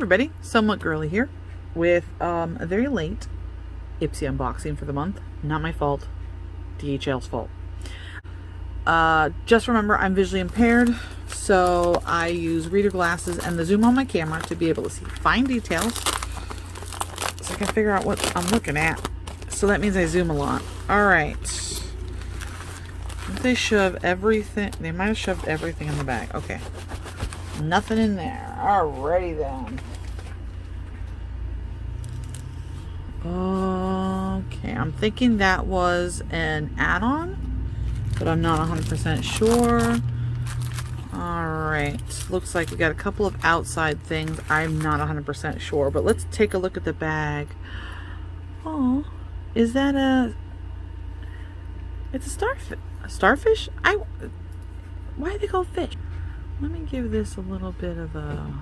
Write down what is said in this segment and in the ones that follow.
everybody, Somewhat Girly here with a very late Ipsy unboxing for the month. Not my fault, DHL's fault. Just remember, I'm visually impaired, so I use reader glasses and the zoom on my camera to be able to see fine details so I can figure out what I'm looking at. So that means I zoom a lot. Alright. They shove everything. They might have shoved everything in the bag. Okay. Nothing in there. Alrighty then. Okay, I'm thinking that was an add-on, but I'm not 100% sure. Alright, looks like we got a couple of outside things. I'm not 100% sure, but let's take a look at the bag. Oh, is that a... It's a starfish. A starfish? Why do they call fish? Let me give this a little bit of a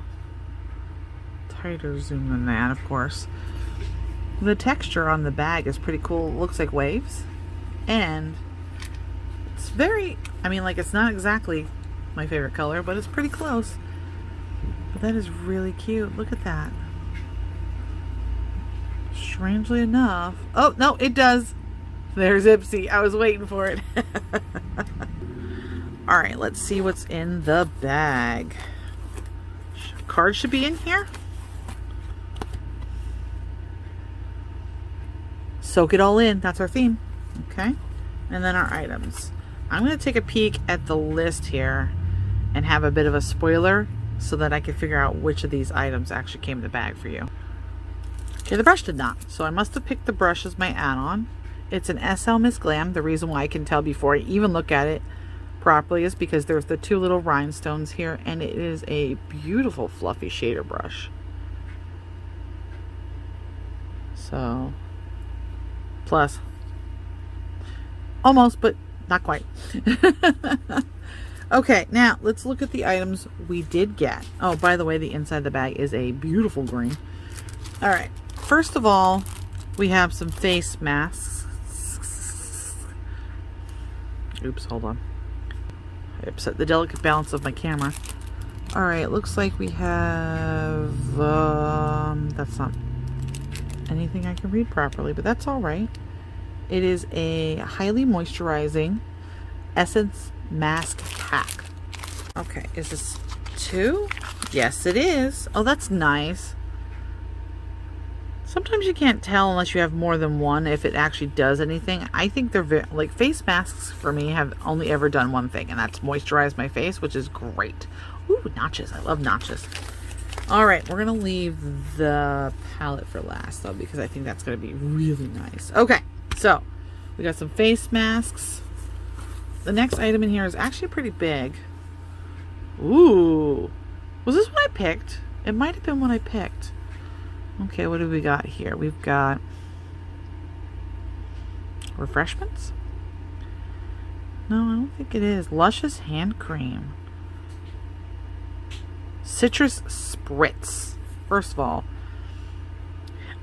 tighter zoom than that, of course. The texture on the bag is pretty cool. It looks like waves. And it's very, it's not exactly my favorite color, but it's pretty close. But that is really cute. Look at that. Strangely enough. Oh, no, it does. There's Ipsy. I was waiting for it. Alright, let's see what's in the bag. Cards should be in here. Soak it all in. That's our theme. Okay. And then our items. I'm going to take a peek at the list here and have a bit of a spoiler so that I can figure out which of these items actually came in the bag for you. Okay, the brush did not. So I must have picked the brush as my add-on. It's an SL Miss Glam. The reason why I can tell before I even look at it properly is because there's the two little rhinestones here, and it is a beautiful fluffy shader brush. So, plus, almost, but not quite. Okay, now let's look at the items we did get. Oh, by the way, the inside of the bag is a beautiful green. All right, first of all, we have some face masks. Oops, hold on. I upset the delicate balance of my camera. Alright, looks like we have... that's not anything I can read properly, but that's alright. It is a highly moisturizing Essence Mask Pack. Okay, is this 2? Yes, it is. Oh, that's nice. Sometimes you can't tell unless you have more than one if it actually does anything. I think they're very, like, face masks for me have only ever done one thing, and that's moisturize my face, which is great. Ooh, notches. I love notches. All right, we're going to leave the palette for last, though, because I think that's going to be really nice. Okay, so we got some face masks. The next item in here is actually pretty big. Ooh. Was this what I picked? It might have been what I picked. Okay, what do we got here? We've got refreshments? No, I don't think it is. Luscious hand cream. Citrus spritz. First of all,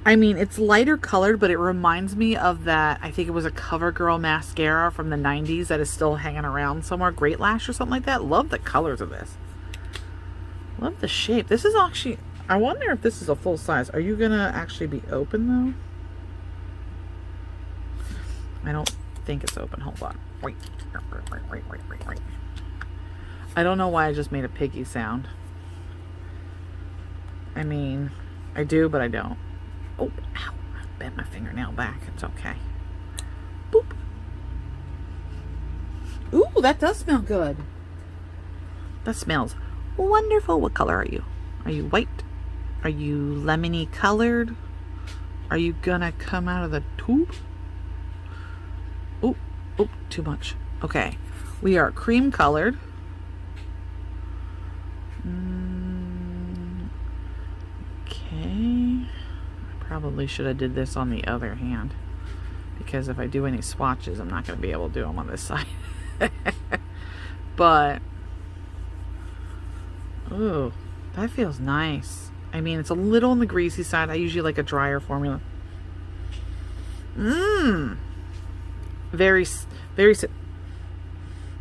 it's lighter colored, but it reminds me of that, I think it was a CoverGirl mascara from the 90s that is still hanging around somewhere. Great Lash or something like that. Love the colors of this. Love the shape. This is actually... I wonder if this is a full size. Are you gonna actually be open though? I don't think it's open. Hold on. Wait. I don't know why I just made a piggy sound. I do, but I don't. Oh, ow. I bent my fingernail back. It's okay. Boop. Ooh, that does smell good. That smells wonderful. What color are you? Are you white? Are you lemony colored? Are you gonna come out of the tube? Oh, too much. Okay, we are cream colored. Okay, I probably should have did this on the other hand, because if I do any swatches, I'm not gonna be able to do them on this side. But, ooh, that feels nice. It's a little on the greasy side. I usually like a drier formula. Very,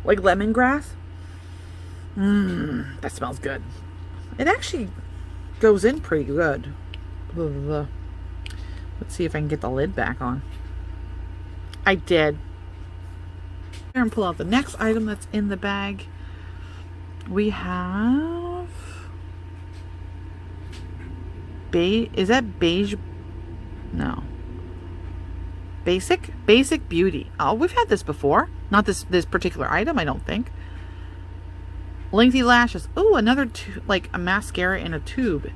like lemongrass. That smells good. It actually Goes in pretty good. Blah, blah, blah. Let's see if I can get the lid back on. I did. And pull out the next item that's in the bag. We have is that beige? No. Basic Beauty. Oh, we've had this before. Not this particular item, I don't think. Lengthy lashes. Oh, another like a mascara in a tube.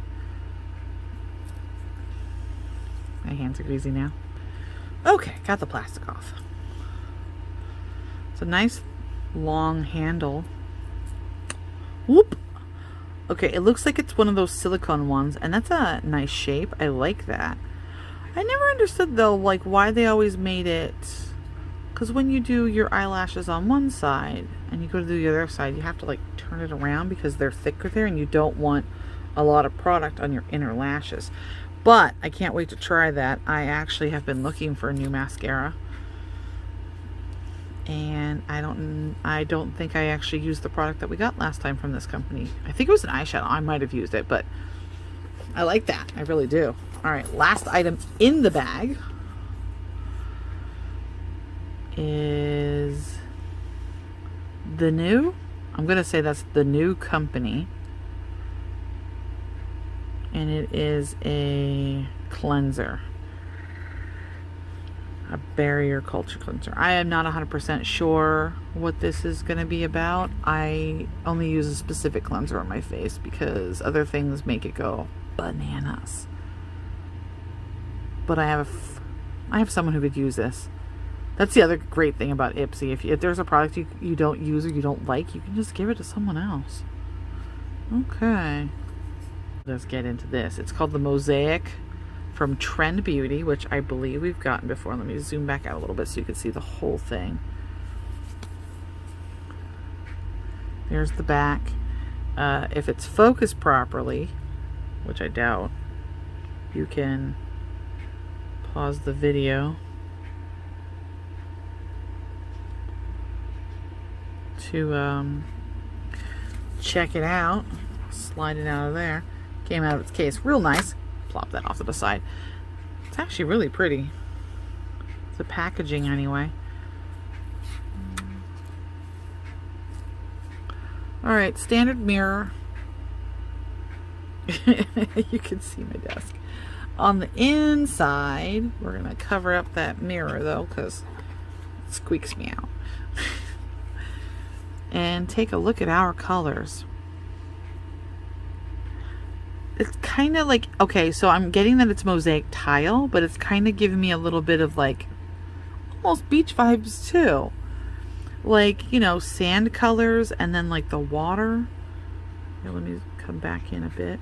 My hands are greasy now. Okay, got the plastic off. It's a nice long handle. Whoop. Okay, it looks like it's one of those silicone ones, and that's a nice shape. I like that. I never understood though, like why they always made it, because when you do your eyelashes on one side and you go to the other side, you have to like turn it around because they're thicker there, and you don't want a lot of product on your inner lashes. But I can't wait to try that. I actually have been looking for a new mascara, and I don't think I actually used the product that we got last time from this company. I think it was an eyeshadow. I might have used it, but I like that. I really do. All right, last item in the bag is the new, I'm gonna say that's the new company, and it is a cleanser, a barrier culture cleanser. I am not 100% sure what this is going to be about. I only use a specific cleanser on my face because other things make it go bananas. But I have someone who could use this. That's the other great thing about Ipsy. If there's a product you don't use or you don't like, you can just give it to someone else. Okay. Let's get into this. It's called the Mosaic from Trend Beauty, which I believe we've gotten before. Let me zoom back out a little bit so you can see the whole thing. There's the back. If it's focused properly, which I doubt, you can pause the video to check it out. Slide it out of there. Came out of its case real nice. Plop that off to the side. It's actually really pretty. The packaging anyway. All right, standard mirror. You can see my desk. On the inside, we're gonna cover up that mirror though, because it squeaks me out. And take a look at our colors. It's kind of like, okay, so I'm getting that it's mosaic tile, but it's kind of giving me a little bit of like almost beach vibes too. Like, you know, sand colors and then like the water. Here, let me come back in a bit.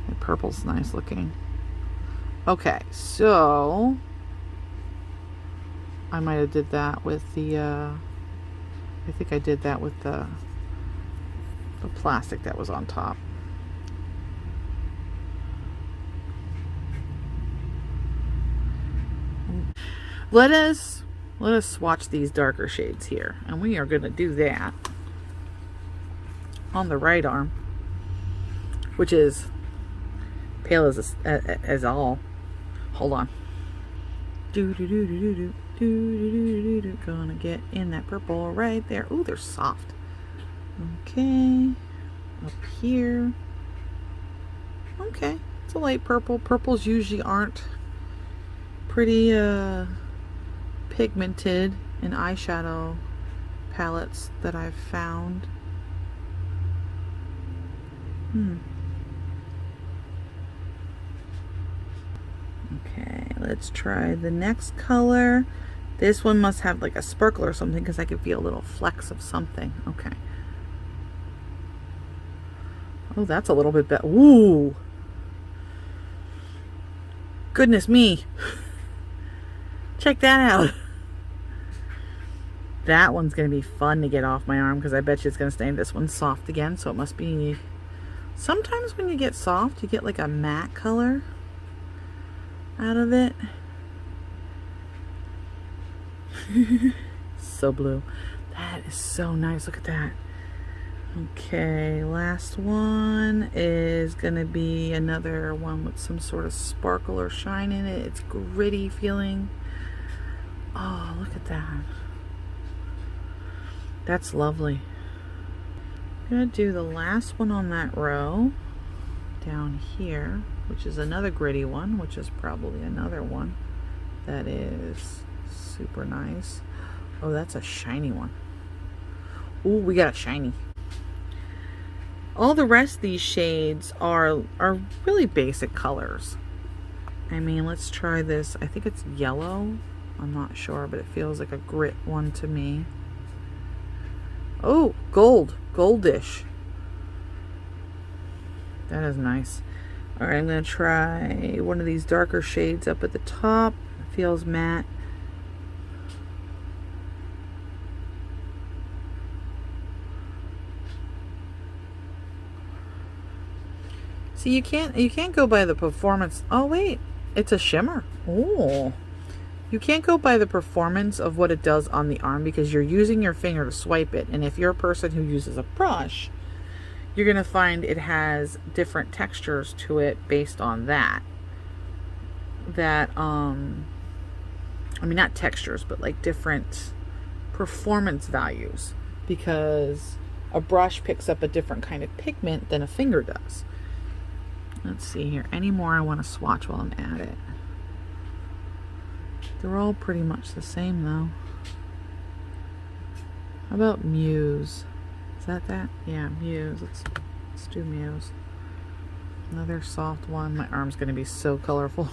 The purple's nice looking. Okay, so I might have did that with the I think I did that with the plastic that was on top. Let us swatch these darker shades here, and we are going to do that on the right arm, which is pale as all. Hold on. Gonna get in that purple right there. Ooh, they're soft. Okay, up here. Okay, it's a light purple. Purples usually aren't pretty pigmented in eyeshadow palettes that I've found. Okay, let's try the next color. This one must have like a sparkle or something because I can feel little flecks of something. Okay. Oh, that's a little bit better. Ooh. Goodness me. Check that out. That one's going to be fun to get off my arm because I bet you it's going to stain. This one's soft again, so it must be... Sometimes when you get soft, you get like a matte color out of it. So blue. That that is so nice. Look at that. Okay, last one is gonna be another one with some sort of sparkle or shine in it. It's gritty feeling. Oh, look at that. That's lovely. I'm gonna do the last one on that row down here, which is another gritty one, which is probably another one that is super nice. Oh, that's a shiny one. Ooh, we got a shiny. All the rest of these shades are really basic colors. I mean, let's try this. I think it's yellow. I'm not sure, but it feels like a grit one to me. Oh, gold. Goldish. That is nice. All right, I'm going to try one of these darker shades up at the top. It feels matte. See, you can't go by the performance. Oh wait, it's a shimmer. Oh, you can't go by the performance of what it does on the arm because you're using your finger to swipe it. And if you're a person who uses a brush, you're gonna find it has different textures to it based on that. I mean, not textures, but like different performance values, because a brush picks up a different kind of pigment than a finger does. Let's see here. Any more I want to swatch while I'm at it. They're all pretty much the same though. How about Muse? Is that? Yeah, Muse. Let's do Muse. Another soft one. My arm's going to be so colorful.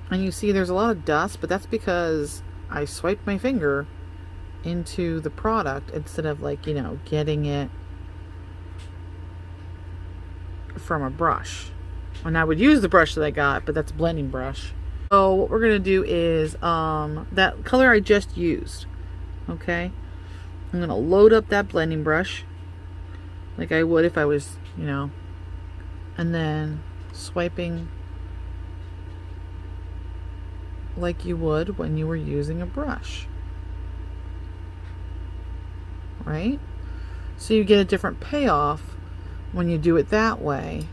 And you see there's a lot of dust, but that's because I swiped my finger into the product instead of, like, you know, getting it from a brush. And I would use the brush that I got, but that's a blending brush. So what we're gonna do is that color I just used, okay, I'm gonna load up that blending brush like I would if I was, you know, and then swiping like you would when you were using a brush. Right? So you get a different payoff when you do it that way.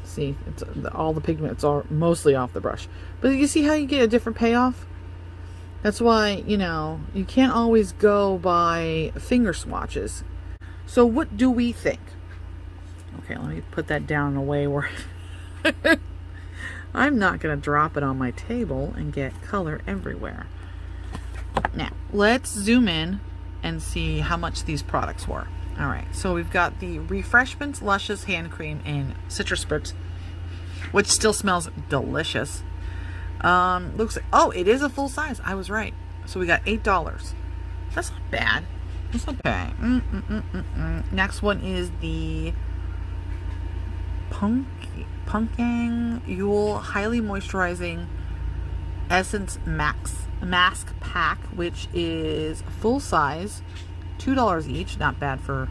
See, it's all the pigments are mostly off the brush. But you see how you get a different payoff? That's why, you know, you can't always go by finger swatches. So what do we think? Okay, let me put that down in a way where I'm not going to drop it on my table and get color everywhere. Now, let's zoom in and see how much these products were. All right, so we've got the Refreshments Luscious Hand Cream in Citrus Spritz, which still smells delicious. Looks like, oh, it is a full size. I was right. So we got $8. That's not bad. That's okay. Next one is the Pumpkin Yule Highly Moisturizing Essence Mask Pack, which is full size, $2 each. Not bad for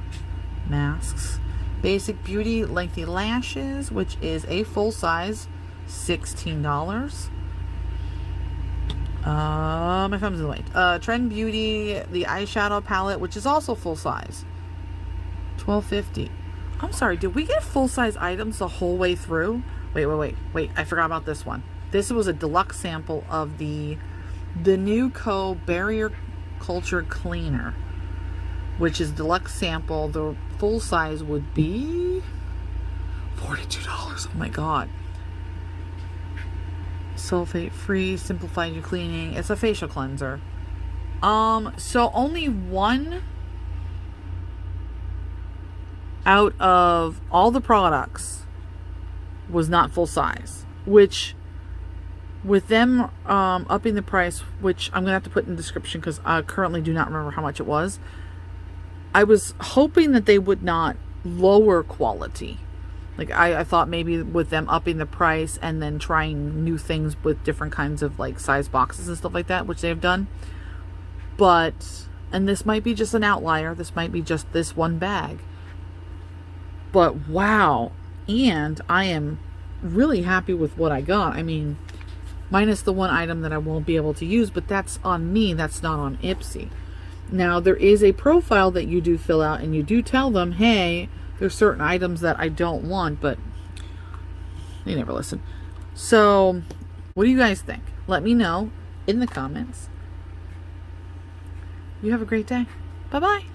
masks. Basic Beauty Lengthy Lashes, which is a full size, $16. My thumb's in the way. Trend Beauty, the eyeshadow palette, which is also full size, $12.50. I'm sorry, did we get full size items the whole way through? Wait, I forgot about this one. This was a deluxe sample of the new Barrier Culture Cleaner, which is deluxe sample. The full size would be $42. Oh my god. Sulfate free, simplified your cleaning. It's a facial cleanser. So only one out of all the products was not full size, which with them upping the price, which I'm gonna have to put in the description because I currently do not remember how much it was. I was hoping that they would not lower quality. Like I thought maybe with them upping the price and then trying new things with different kinds of like size boxes and stuff like that, which they've done. But, and this might be just an outlier. This might be just this one bag. But wow. And I am really happy with what I got. I mean, minus the one item that I won't be able to use, but that's on me, that's not on Ipsy. Now, there is a profile that you do fill out, and you do tell them, hey, there's certain items that I don't want, but they never listen. So, what do you guys think? Let me know in the comments. You have a great day. Bye-bye.